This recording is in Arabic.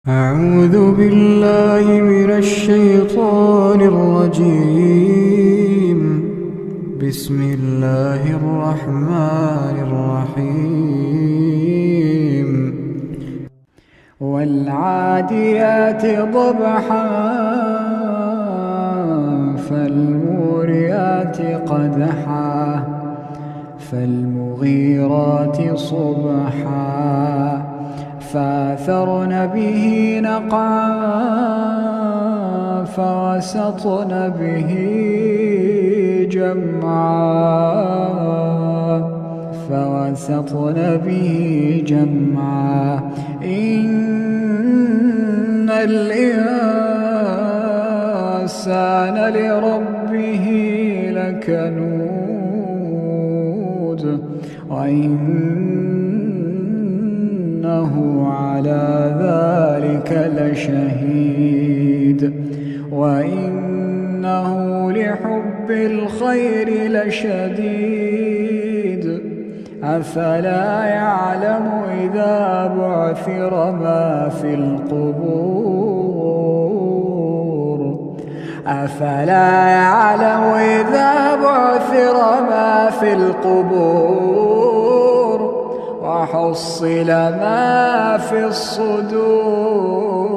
أعوذ بالله من الشيطان الرجيم. بسم الله الرحمن الرحيم. والعاديات ضبحا فالموريات قدحا فالمغيرات صبحا فأثرن به نقعا فوسطن به جمعا إن الإنسان لربه لكنود وإنه على ذلك لشهيد وإنه لحب الخير لشديد أفلا يعلم إذا بعثر ما في القبور وحصل ما في الصدور